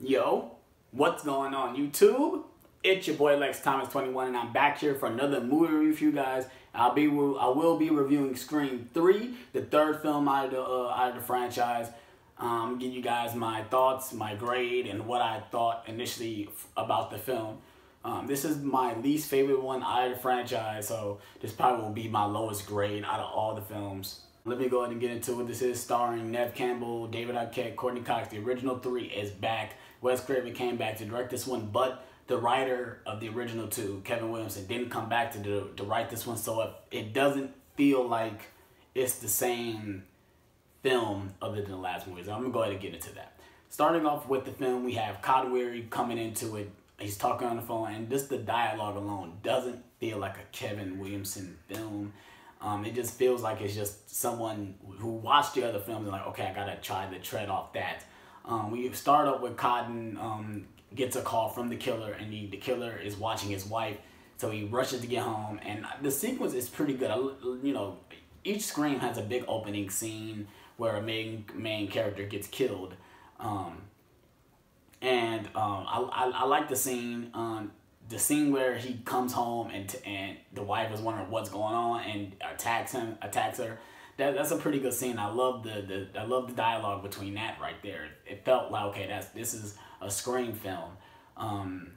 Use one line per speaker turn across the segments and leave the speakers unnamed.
Yo, what's going on YouTube? It's your boy LexThomas21 and I'm back here for another movie review for you guys. I will be reviewing Scream 3, the third film out of the franchise. Give you guys my thoughts, my grade, and what I thought initially about the film. This is my least favorite one out of the franchise, so this probably will be my lowest grade out of all the films. Let me go ahead and get into it. This is starring Neve Campbell, David Arquette, Courtney Cox. The original three is back. Wes Craven came back to direct this one, but the writer of the original two, Kevin Williamson, didn't come back to write this one, so it doesn't feel like it's the same film other than the last movies. I'm going to go ahead and get into that. Starting off with the film, we have Cotton Weary coming into it. He's talking on the phone, and just the dialogue alone doesn't feel like a Kevin Williamson film. It just feels like it's just someone who watched the other films and like, okay, I gotta try to tread off that. We start up with Cotton gets a call from the killer, and the killer is watching his wife, so he rushes to get home, and the sequence is pretty good. You know, each Scream has a big opening scene where a main character gets killed, I like the scene. The scene where he comes home and the wife is wondering what's going on and attacks her. That's a pretty good scene. I love the dialogue between that right there. It felt like, okay, this is a Scream film. And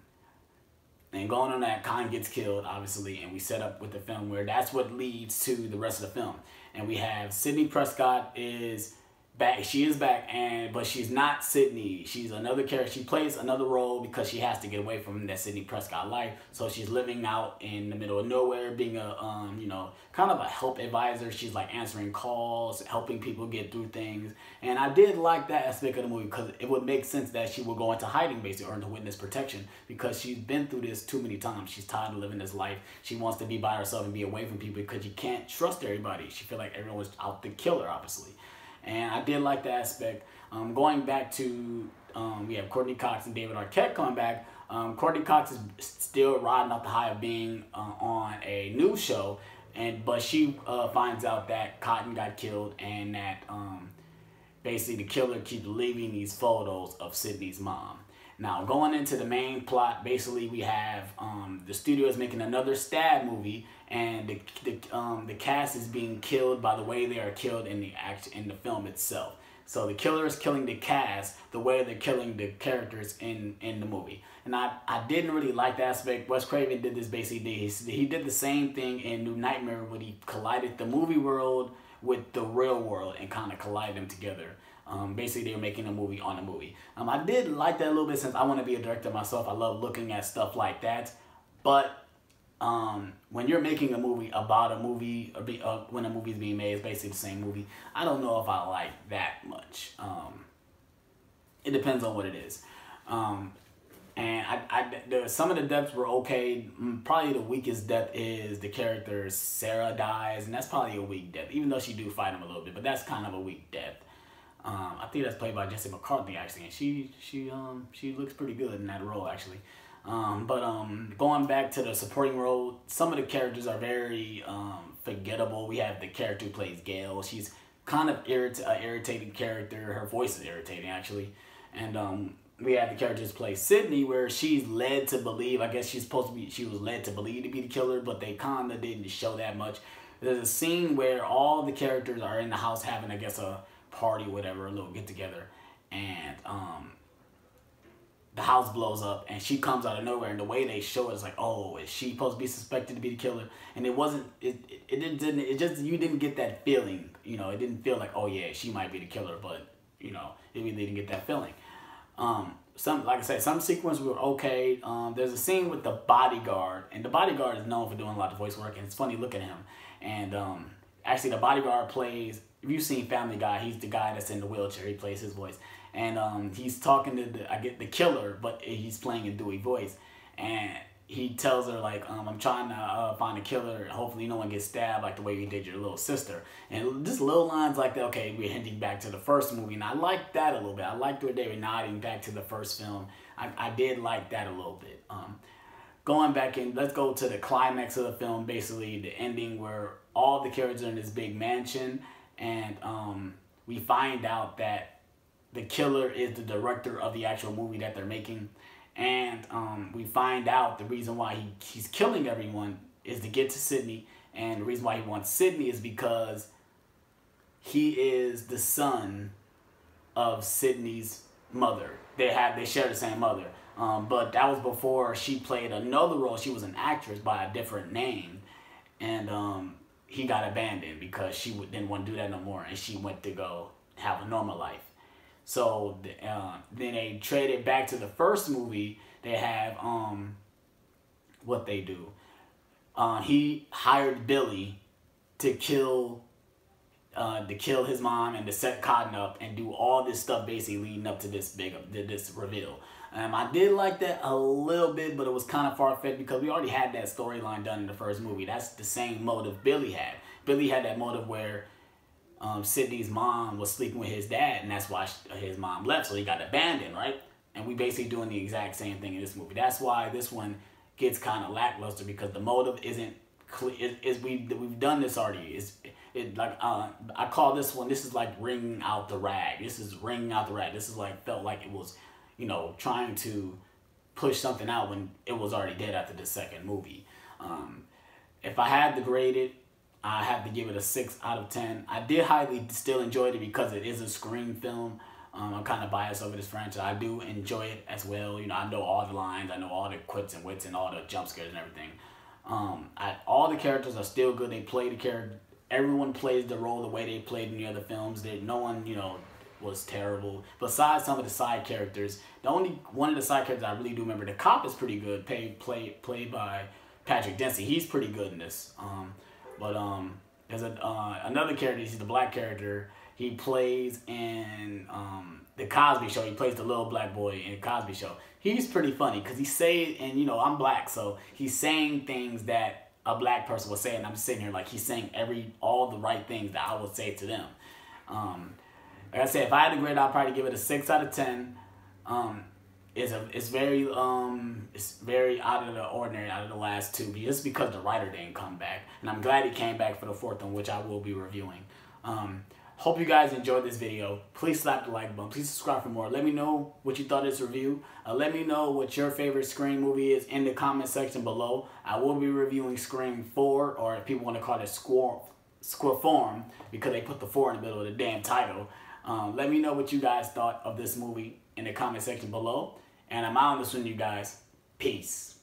going on that, Khan gets killed, obviously, and we set up with the film where that's what leads to the rest of the film. And we have Sidney Prescott is back. She is back, but she's not Sidney. She's another character. She plays another role because she has to get away from that Sidney Prescott life. So she's living out in the middle of nowhere, being a you know, kind of a help advisor. She's like answering calls, helping people get through things. And I did like that aspect of the movie because it would make sense that she would go into hiding basically, or into witness protection, because she's been through this too many times. She's tired of living this life. She wants to be by herself and be away from people because you can't trust everybody. She feels like everyone was out to kill her, obviously. And I did like the aspect. Going back to, we have Courtney Cox and David Arquette coming back. Courtney Cox is still riding up the high of being on a news show, but she finds out that Cotton got killed and that basically the killer keeps leaving these photos of Sidney's mom. Now, going into the main plot, basically we have the studio is making another stab movie, and the cast is being killed by the way they are killed in the film itself. So the killer is killing the cast the way they're killing the characters in the movie. And I didn't really like that aspect. Wes Craven did this basically. He did the same thing in New Nightmare when he collided the movie world with the real world and kind of collided them together. Basically, they were making a movie on a movie. I did like that a little bit since I want to be a director myself. I love looking at stuff like that. But when you're making a movie about a movie, or when a movie is being made, it's basically the same movie. I don't know if I like that much. It depends on what it is. Some of the deaths were okay. Probably the weakest death is the character Sarah dies, and that's probably a weak death, even though she do fight him a little bit. But that's kind of a weak death. I think that's played by Jessica McCarthy actually, and she looks pretty good in that role actually. Going back to the supporting role, some of the characters are very forgettable. We have the character who plays Gail. She's kind of irritating character. Her voice is irritating actually, and we have the characters play Sidney, where she's led to believe. I guess she was led to believe to be the killer, but they kind of didn't show that much. There's a scene where all the characters are in the house having, I guess, a party, whatever, a little get together, and the house blows up and she comes out of nowhere, and the way they show it is like, oh, is she supposed to be suspected to be the killer? And it wasn't, you didn't get that feeling, you know. It didn't feel like, oh yeah, she might be the killer, but you know, it really didn't get that feeling. Like I said, some sequences were okay. There's a scene with the bodyguard, and the bodyguard is known for doing a lot of voice work, and it's funny looking at him. And actually the bodyguard plays, if you've seen Family Guy, he's the guy that's in the wheelchair. He plays his voice, and he's talking to the killer, but he's playing a Dewey voice, and he tells her like, I'm trying to find a killer. Hopefully no one gets stabbed like the way you did your little sister. And just little lines like that. Okay, we're hinting back to the first movie, and I like that a little bit. I liked where they were nodding back to the first film. I did like that a little bit. Going back in, let's go to the climax of the film, basically the ending where all the characters are in this big mansion, and we find out that the killer is the director of the actual movie that they're making. And we find out the reason why he's killing everyone is to get to Sidney. And the reason why he wants Sidney is because he is the son of Sidney's mother. They share the same mother. But that was before she played another role. She was an actress by a different name. And he got abandoned because she didn't want to do that no more. And she went to go have a normal life. So then they traded back to the first movie. They have what they do. He hired Billy to kill his mom and to set Cotton up and do all this stuff basically leading up to this reveal. I did like that a little bit, but it was kind of far-fetched because we already had that storyline done in the first movie. That's the same motive Billy had. Billy had that motive where Sidney's mom was sleeping with his dad, and that's why his mom left, so he got abandoned, right? And we basically doing the exact same thing in this movie. That's why this one gets kind of lackluster, because the motive isn't clear. We've done this already. I call this one, this is like wringing out the rag. This is wringing out the rag. This is like, felt like it was, you know, trying to push something out when it was already dead after the second movie. If I had to grade it, I have to give it a 6 out of 10. I did highly still enjoy it because it is a Scream film. I'm kind of biased over this franchise. I do enjoy it as well. You know, I know all the lines, I know all the quips and wits and all the jump scares and everything. All the characters are still good. They play the character. Everyone plays the role the way they played in the other films. No one, you know, was terrible. Besides some of the side characters, the only one of the side characters I really do remember, the cop is pretty good. Played by Patrick Dempsey. He's pretty good in this. There's another character. He's the black character. He plays in the Cosby Show. He plays the little black boy in the Cosby Show. He's pretty funny because and you know, I'm black, so he's saying things that a black person would say, and I'm just sitting here like he's saying all the right things that I would say to them. Like I said, if I had to grade, I'd probably give it a 6 out of 10. It's very out of the ordinary out of the last two, just because the writer didn't come back, and I'm glad he came back for the fourth one, which I will be reviewing. Hope you guys enjoyed this video. Please slap the like button. Please subscribe for more. Let me know what you thought of this review. Let me know what your favorite Scream movie is in the comment section below. I will be reviewing Scream 4, or if people want to call it Squirform, because they put the 4 in the middle of the damn title. Let me know what you guys thought of this movie in the comment section below. And I'm out on this one, you guys. Peace.